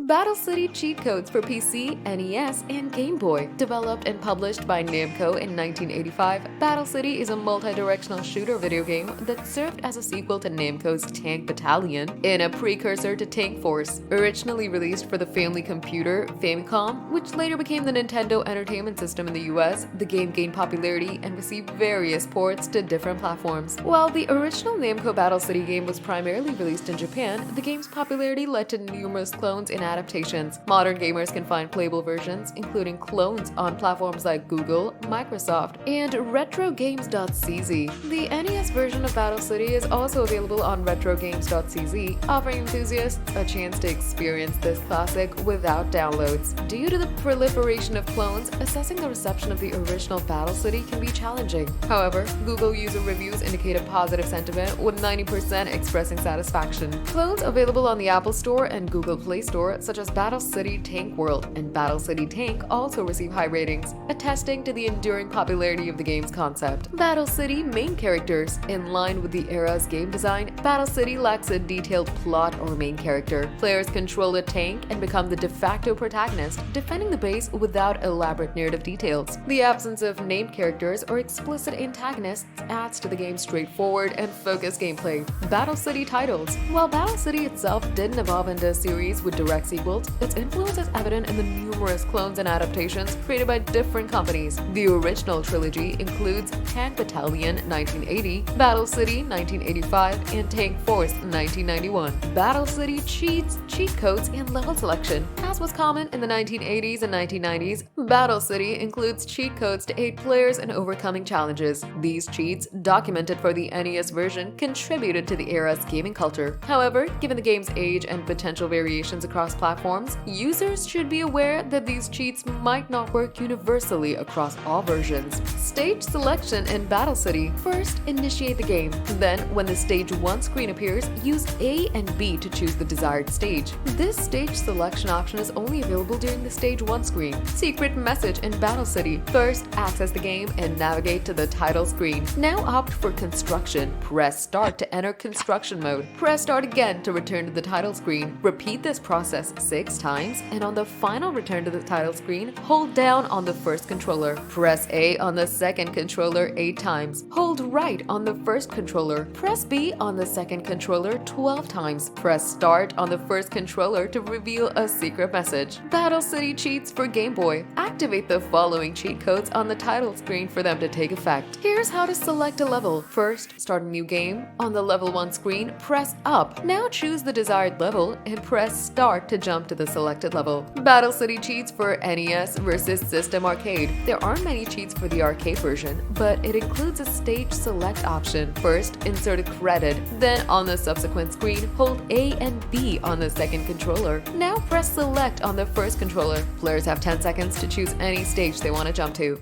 Battle City cheat codes for PC, NES, and Game Boy. Developed and published by Namco in 1985, Battle City is a multi-directional shooter video game that served as a sequel to Namco's Tank Battalion and a precursor to Tank Force. Originally released for the family computer Famicom, which later became the Nintendo Entertainment System in the US, the game gained popularity and received various ports to different platforms. While the original Namco Battle City game was primarily released in Japan, the game's popularity led to numerous clones and adaptations. Modern gamers can find playable versions, including clones on platforms like Google, Microsoft, and RetroGames.cz. The NES version of Battle City is also available on RetroGames.cz, offering enthusiasts a chance to experience this classic without downloads. Due to the proliferation of clones, assessing the reception of the original Battle City can be challenging. However, Google user reviews indicate a positive sentiment, with 90% expressing satisfaction. Clones available on the Apple Store and Google Play Store, such as Battle City Tank World and Battle City Tank, also receive high ratings, attesting to the enduring popularity of the game's concept. Battle City main characters. In line with the era's game design, Battle City lacks a detailed plot or main character. Players control a tank and become the de facto protagonist, defending the base without elaborate narrative details. The absence of named characters or explicit antagonists adds to the game's straightforward and focused gameplay. Battle City titles. While Battle City itself didn't evolve into a series with direct sequels, its influence is evident in the numerous clones and adaptations created by different companies. The original trilogy includes Tank Battalion 1980, Battle City 1985, and Tank Force 1991. Battle City cheats, cheat codes, and level selection. As was common in the 1980s and 1990s, Battle City includes cheat codes to aid players in overcoming challenges. These cheats, documented for the NES version, contributed to the era's gaming culture. However, given the game's age and potential variations across platforms, users should be aware that these cheats might not work universally across all versions. Stage selection in Battle City. First, initiate the game. Then, when the Stage 1 screen appears, use A and B to choose the desired stage. This stage selection option is only available during the Stage 1 screen. Secret message in Battle City. First, access the game and navigate to the title screen. Now opt for construction. Press start to enter construction mode. Press start again to return to the title screen. Repeat this process 6 times, and on the final return to the title screen, hold down on the first controller. Press A on the second controller 8 times. Hold right on the first controller. Press B on the second controller 12 times. Press start on the first controller to reveal a secret message. Battle City cheats for Game Boy. Activate the following cheat codes on the title screen for them to take effect. Here's how to select a level. First, start a new game. On the level 1 screen, press up. Now choose the desired level and press start to jump to the selected level. Battle City cheats for NES versus System Arcade. There aren't many cheats for the arcade version, but it includes a stage select option. First, insert a credit. Then, on the subsequent screen, hold A and B on the second controller. Now press select on the first controller. Players have 10 seconds to choose any stage they want to jump to.